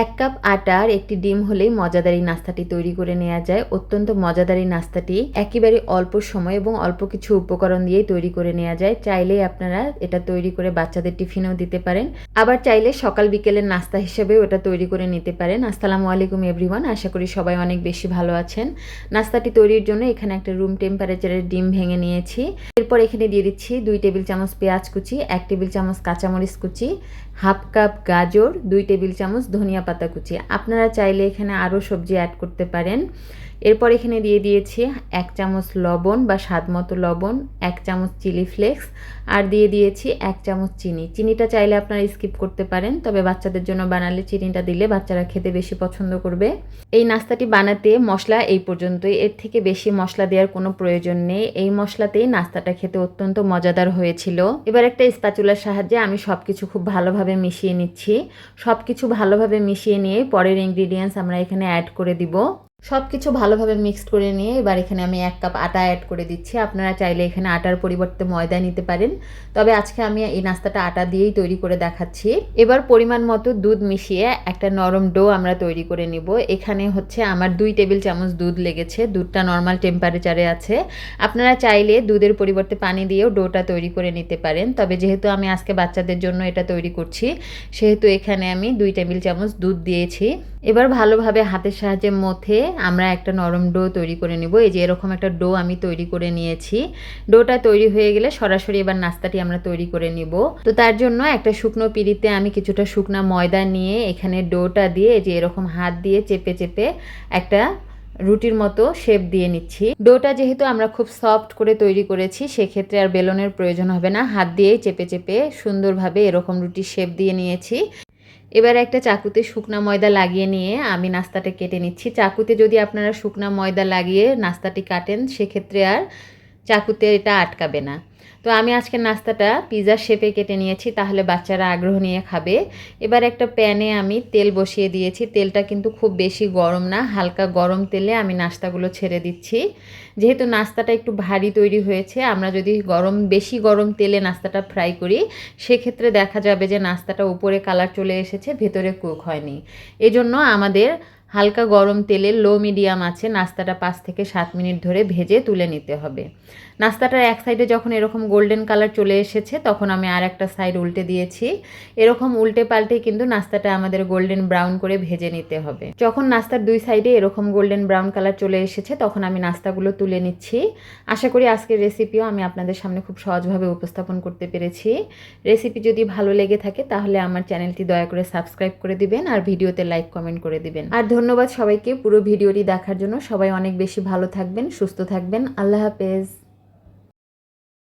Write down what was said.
1 cup আটার একটি ডিম হলেই মজাদার এই নাস্তাটি তৈরি করে নেওয়া যায়। অত্যন্ত মজাদার এই নাস্তাটি একেবারে অল্প সময় এবং অল্প কিছু উপকরণ দিয়েই তৈরি করে নেওয়া যায়। চাইলেই আপনারা এটা তৈরি করে বাচ্চাদের টিফিনেও দিতে পারেন, আবার চাইলে সকাল বিকেলের নাস্তা হিসেবেও এটা তৈরি করে নিতে পারেন। আসসালামু আলাইকুম এভরিওয়ান, আশা করি সবাই অনেক বেশি ভালো আছেন। নাস্তাটি তৈরির জন্য এখানে একটা রুম টেম্পারেচারের ডিম ভেঙে নিয়েছি। এরপর এখানে দিয়ে দিচ্ছি 2 টেবিল চামচ পেঁয়াজ কুচি, 1 টেবিল চামচ কাঁচামরিচ কুচি, হাফ কাপ গাজর, 2 টেবিল চামচ ধনিয়া পাতা কুচি। আপনারা চাইলে এখানে আরও সবজি অ্যাড করতে পারেন। এরপর এখানে দিয়ে দিয়েছি 1 চামচ লবণ বা স্বাদ মতো লবণ, 1 চামচ চিলি ফ্লেক্স, আর দিয়ে দিয়েছি 1 চামচ চিনি। চিনিটা চাইলে আপনারা স্কিপ করতে পারেন, তবে বাচ্চাদের জন্য বানালে চিনিটা দিলে বাচ্চারা খেতে বেশি পছন্দ করবে। এই নাস্তাটি বানাতে মশলা এই পর্যন্তই, এর থেকে বেশি মশলা দেওয়ার কোনো প্রয়োজন নেই। এই মশলাতেই নাস্তাটা খেতে অত্যন্ত মজাদার হয়েছিল। এবার একটা স্প্যাচুলার সাহায্যে আমি সব কিছু খুব ভালোভাবে মিশিয়ে নিচ্ছি। সব কিছু ভালোভাবে মিশিয়ে নিয়ে পরের ইনগ্রিডিয়েন্টস আমরা এখানে অ্যাড করে দিব। সব কিছু ভালোভাবে মিক্সড করে নিয়ে এবার এখানে আমি 1 কাপ আটা অ্যাড করে দিচ্ছি। আপনারা চাইলে এখানে আটার পরিবর্তে ময়দা নিতে পারেন, তবে আজকে আমি এই নাস্তাটা আটা দিয়েই তৈরি করে দেখাচ্ছি। এবার পরিমাণ মতো দুধ মিশিয়ে একটা নরম ডো আমরা তৈরি করে নিব। এখানে হচ্ছে আমার 2 টেবিল চামচ দুধ লেগেছে। দুধটা নর্মাল টেম্পারেচারে আছে। আপনারা চাইলে দুধের পরিবর্তে পানি দিয়েও ডোটা তৈরি করে নিতে পারেন, তবে যেহেতু আমি আজকে বাচ্চাদের জন্য এটা তৈরি করছি সেহেতু এখানে আমি 2 টেবিল চামচ দুধ দিয়েছি। এবার ভালোভাবে হাতের সাহায্যে মথে আমরা একটা নরম ডো তৈরি করে নেব। এই যে এরকম একটা ডো আমি তৈরি করে নিয়েছি। ডোটা তৈরি হয়ে গেলে সরাসরি এবার নাস্তাটি আমরা তৈরি করে নিব। তো তার জন্য একটা শুকনো পিঁড়িতে আমি কিছুটা শুকনা ময়দা নিয়ে এখানে ডোটা দিয়ে এই যে এরকম হাত দিয়ে চেপে চেপে একটা রুটির মতো শেপ দিয়ে নিচ্ছি। ডোটা যেহেতু আমরা খুব সফট করে তৈরি করেছি সেক্ষেত্রে আর বেলনের প্রয়োজন হবে না, হাত দিয়েই চেপে চেপে সুন্দরভাবে এরকম রুটির শেপ দিয়ে নিয়েছি। এবার একটা চাকুতে শুকনা ময়দা লাগিয়ে নিয়ে আমি নাস্তাটা কেটে নিচ্ছি। চাকুতে যদি আপনারা শুকনা ময়দা লাগিয়ে নাস্তাটি কাটেন সেক্ষেত্রে আর চাকুতে এটা আটকাবে না। তো আমি আজকে নাস্তাটা পিৎজার শেপে কেটে নিয়েছি, তাহলে বাচ্চারা আগ্রহ নিয়ে খাবে। এবার একটা প্যানে আমি তেল বসিয়ে দিয়েছি। তেলটা কিন্তু খুব বেশি গরম না, হালকা গরম তেলে আমি নাস্তাগুলো ছেড়ে দিচ্ছি। যেহেতু নাস্তাটা একটু ভারী তৈরি হয়েছে, আমরা যদি বেশি গরম তেলে নাস্তাটা ফ্রাই করি সেক্ষেত্রে দেখা যাবে যে নাস্তাটা উপরে কালার চলে এসেছে, ভেতরে কুক হয়নি। এজন্য আমাদের হালকা গরম তেলে লো মিডিয়াম আছে নাস্তাটা 5 থেকে 7 মিনিট ধরে ভেজে তুলে নিতে হবে। নাস্তাটার এক সাইডে যখন এরকম গোল্ডেন কালার চলে এসেছে তখন আমি আর একটা সাইড উল্টে দিয়েছি। এরকম উল্টে পাল্টে কিন্তু নাস্তাটা আমাদের গোল্ডেন ব্রাউন করে ভেজে নিতে হবে। যখন নাস্তার 2 সাইডে এরকম গোল্ডেন ব্রাউন কালার চলে এসেছে তখন আমি নাস্তাগুলো তুলে নিচ্ছি। আশা করি আজকের রেসিপিও আমি আপনাদের সামনে খুব সহজভাবে উপস্থাপন করতে পেরেছি। রেসিপি যদি ভালো লেগে থাকে তাহলে আমার চ্যানেলটি দয়া করে সাবস্ক্রাইব করে দিবেন আর ভিডিওতে লাইক কমেন্ট করে দিবেন। আর ধন্যবাদ সবাইকে পুরো ভিডিওটি দেখার জন্য। সবাই অনেক বেশি ভালো থাকবেন, সুস্থ থাকবেন। আল্লাহ হাফেজ।